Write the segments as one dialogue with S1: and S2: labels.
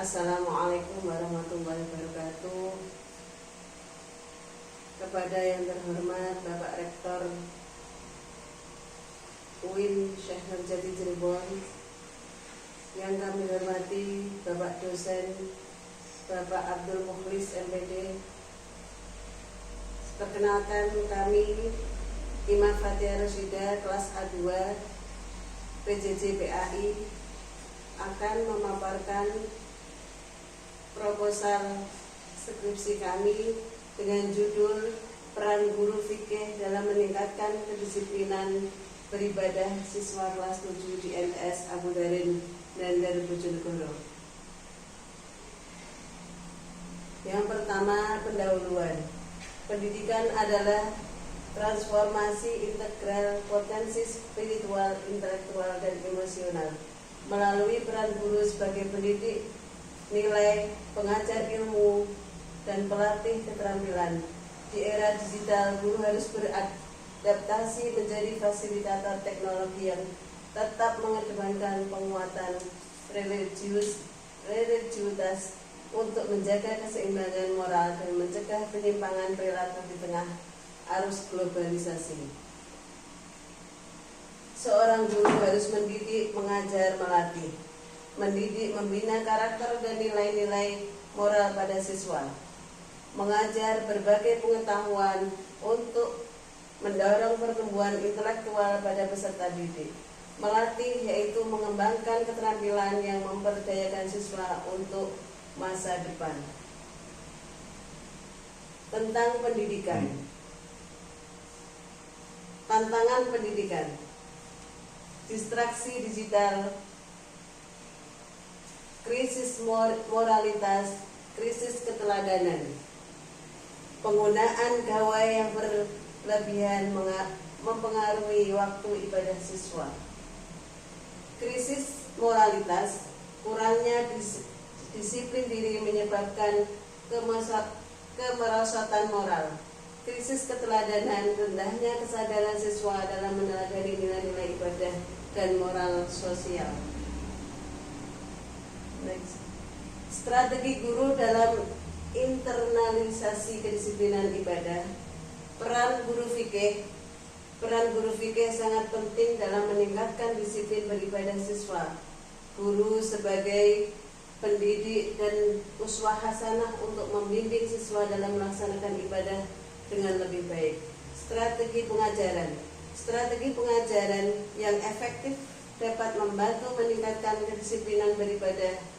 S1: Assalamualaikum warahmatullahi wabarakatuh. Kepada yang terhormat Bapak Rektor UIN Syekh Nurjati Cirebon, yang kami hormati Bapak Dosen Bapak Abdul Mukhlis MPD. Perkenalkan, kami Imam Fathia Rosyida kelas A2 PJJ PAI akan memaparkan proposal skripsi kami dengan judul Peran Guru Fikih dalam Meningkatkan Kedisiplinan Beribadah Siswa Kelas 7 di MTS Abu Dharin Nandar Bojonegoro. Yang pertama, pendahuluan. Pendidikan adalah transformasi integral potensi spiritual, intelektual, dan emosional melalui peran guru sebagai pendidik nilai, pengajar ilmu, dan pelatih keterampilan. Di era digital, guru harus beradaptasi menjadi fasilitator teknologi yang tetap mengedepankan penguatan religiusitas untuk menjaga keseimbangan moral dan mencegah penyimpangan perilaku di tengah arus globalisasi. Seorang guru harus mendidik, mengajar, melatih, mendidik, membina karakter dan nilai-nilai moral pada siswa, mengajar berbagai pengetahuan untuk mendorong pertumbuhan intelektual pada peserta didik, melatih yaitu mengembangkan keterampilan yang memperdayakan siswa untuk masa depan. Tentang pendidikan, tantangan pendidikan, distraksi digital, krisis moralitas, krisis keteladanan, penggunaan gawai yang berlebihan mempengaruhi waktu ibadah siswa, krisis moralitas, kurangnya disiplin diri menyebabkan kemerosotan moral, krisis keteladanan, rendahnya kesadaran siswa dalam meneladani nilai-nilai ibadah dan moral sosial. Next. Strategi guru dalam internalisasi kedisiplinan ibadah. Peran guru fikih. Peran guru fikih sangat penting dalam meningkatkan disiplin beribadah siswa. Guru sebagai pendidik dan uswah hasanah untuk membimbing siswa dalam melaksanakan ibadah dengan lebih baik. Strategi pengajaran. Strategi pengajaran yang efektif dapat membantu meningkatkan kedisiplinan beribadah.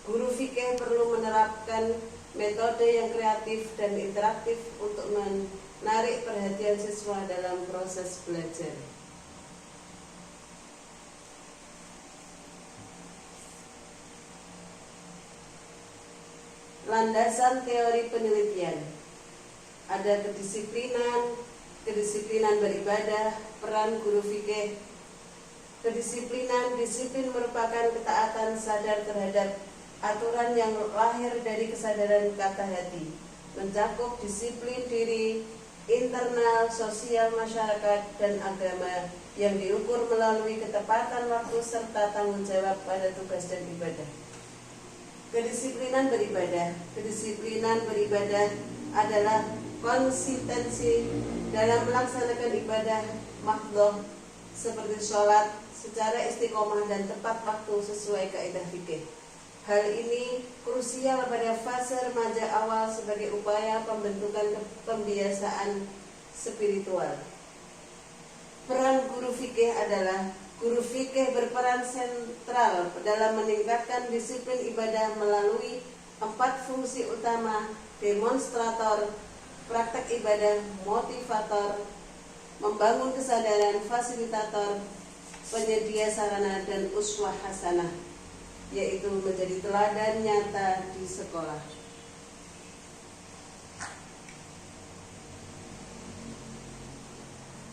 S1: Guru fikih perlu menerapkan metode yang kreatif dan interaktif untuk menarik perhatian siswa dalam proses belajar. Landasan teori penelitian. Ada kedisiplinan beribadah, peran guru fikih. Kedisiplinan, disiplin merupakan ketaatan sadar terhadap aturan yang lahir dari kesadaran kata hati, mencakup disiplin diri, internal, sosial, masyarakat, dan agama yang diukur melalui ketepatan waktu serta tanggung jawab pada tugas dan ibadah. Kedisiplinan beribadah. Kedisiplinan beribadah adalah konsistensi dalam melaksanakan ibadah makhluk seperti sholat secara istiqomah dan tepat waktu sesuai kaidah fikih. Hal ini krusial pada fase remaja awal sebagai upaya pembentukan pembiasaan spiritual. Peran guru fikih adalah guru fikih berperan sentral dalam meningkatkan disiplin ibadah melalui 4 fungsi utama: demonstrator, praktek ibadah, motivator, membangun kesadaran, fasilitator, penyedia sarana, dan uswah hasanah, yaitu menjadi teladan nyata di sekolah.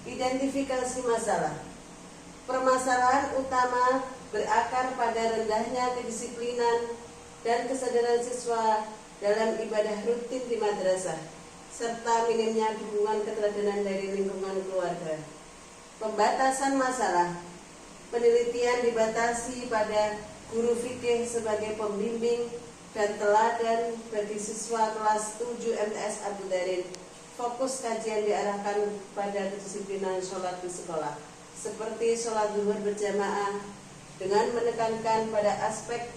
S1: Identifikasi masalah. Permasalahan utama berakar pada rendahnya kedisiplinan dan kesadaran siswa dalam ibadah rutin di madrasah, serta minimnya dukungan keteladanan dari lingkungan keluarga. Pembatasan masalah. Penelitian dibatasi pada guru fikih sebagai pembimbing dan teladan bagi siswa kelas 7 MTS Abu Dharin. Fokus kajian diarahkan pada kedisiplinan sholat di sekolah, seperti sholat zuhur berjamaah, dengan menekankan pada aspek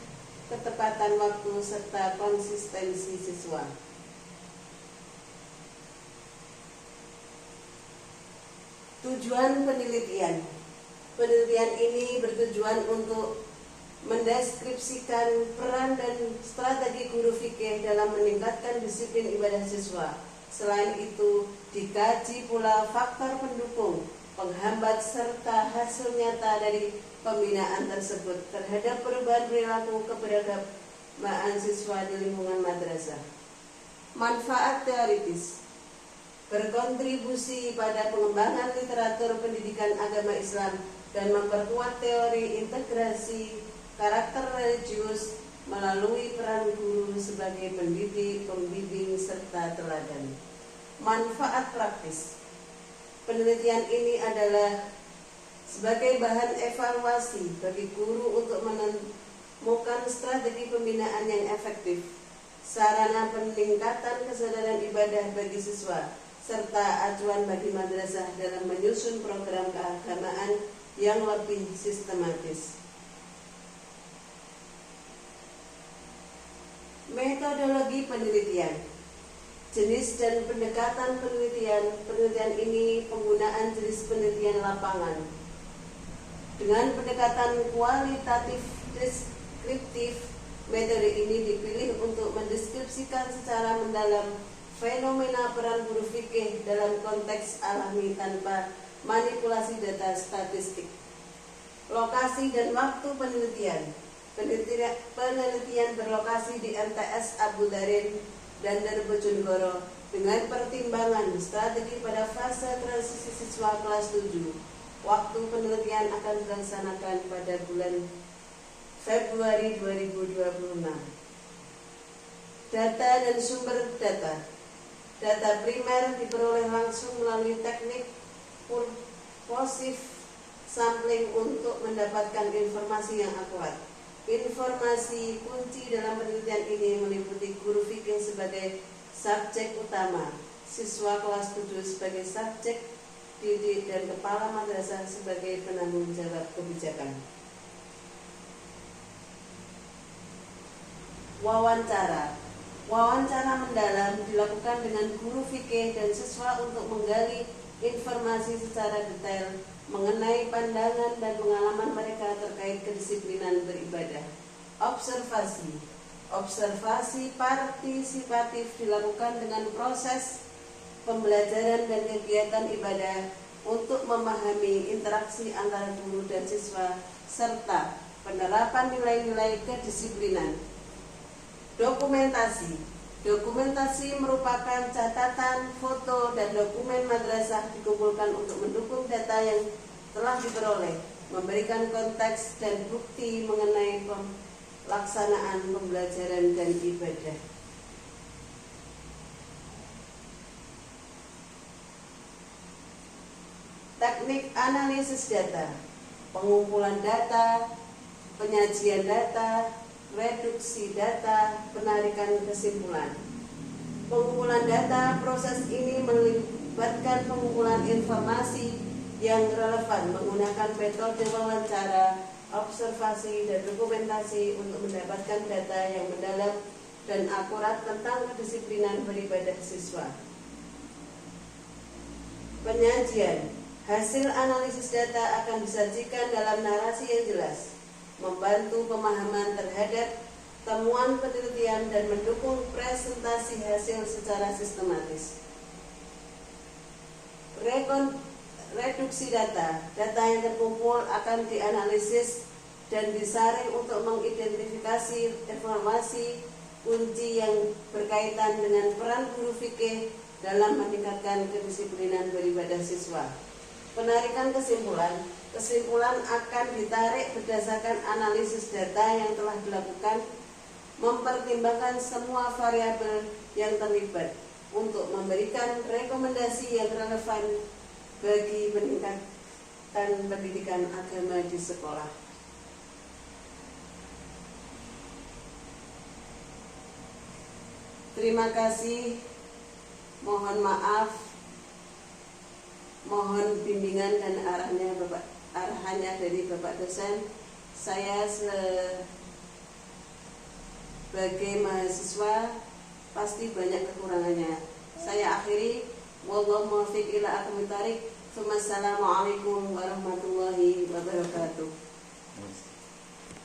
S1: ketepatan waktu serta konsistensi siswa. Tujuan penelitian. Penelitian ini bertujuan untuk mendeskripsikan peran dan strategi guru fikih dalam meningkatkan disiplin ibadah siswa. Selain itu, dikaji pula faktor pendukung, penghambat serta hasil nyata dari pembinaan tersebut terhadap perubahan perilaku keberagamaan siswa di lingkungan madrasah. Manfaat teoritis. Berkontribusi pada pengembangan literatur pendidikan agama Islam dan memperkuat teori integrasi karakter religius melalui peran guru sebagai pendidik, pembimbing, serta teladan. Manfaat praktis. Penelitian ini adalah sebagai bahan evaluasi bagi guru untuk menemukan strategi pembinaan yang efektif, sarana peningkatan kesadaran ibadah bagi siswa, serta acuan bagi madrasah dalam menyusun program keagamaan yang lebih sistematis. Metodologi penelitian. Jenis dan pendekatan penelitian. Penelitian ini penggunaan jenis penelitian lapangan. Dengan pendekatan kualitatif deskriptif, metode ini dipilih untuk mendeskripsikan secara mendalam fenomena peran guru fikih dalam konteks alami tanpa manipulasi data statistik. Lokasi dan waktu penelitian. Penelitian berlokasi di MTS Abu Dharin dan Bojonegoro dengan pertimbangan strategi pada fase transisi siswa kelas 7. Waktu penelitian akan dilaksanakan pada bulan Februari 2026. Data dan sumber data. Data primer diperoleh langsung melalui teknik purposive sampling untuk mendapatkan informasi yang akurat. Informasi kunci dalam penelitian ini meliputi guru fikih sebagai subjek utama, siswa kelas 7 sebagai subjek didik, dan kepala madrasah sebagai penanggung jawab kebijakan. Wawancara. Wawancara mendalam dilakukan dengan guru fikih dan siswa untuk menggali informasi secara detail mengenai pandangan dan pengalaman mereka terkait kedisiplinan beribadah. Observasi. Observasi partisipatif dilakukan dengan proses pembelajaran dan kegiatan ibadah untuk memahami interaksi antara guru dan siswa serta penerapan nilai-nilai kedisiplinan. Dokumentasi. Dokumentasi merupakan catatan, foto, dan dokumen madrasah dikumpulkan untuk mendukung data yang telah diperoleh, memberikan konteks dan bukti mengenai pelaksanaan pembelajaran dan ibadah. Teknik analisis data, pengumpulan data, penyajian data, reduksi data, penarikan kesimpulan. Pengumpulan data, proses ini melibatkan pengumpulan informasi yang relevan menggunakan metode wawancara, observasi, dan dokumentasi untuk mendapatkan data yang mendalam dan akurat tentang kedisiplinan beribadah siswa. Penyajian. Hasil analisis data akan disajikan dalam narasi yang jelas, membantu pemahaman terhadap temuan penelitian dan mendukung presentasi hasil secara sistematis. Reduksi data. Data yang terkumpul akan dianalisis dan disaring untuk mengidentifikasi informasi kunci yang berkaitan dengan peran guru fikih dalam meningkatkan kedisiplinan beribadah siswa. Penarikan kesimpulan. Kesimpulan akan ditarik berdasarkan analisis data yang telah dilakukan, mempertimbangkan semua variabel yang terlibat untuk memberikan rekomendasi yang relevan bagi meningkatkan pendidikan agama di sekolah. Terima kasih. Mohon maaf. Mohon bimbingan dan arahannya dari Bapak dosen. Saya sebagai mahasiswa pasti banyak kekurangannya. Saya akhiri. Wallahu muwaffiq ila aqwamit thoriq. Assalamualaikum warahmatullahi wabarakatuh.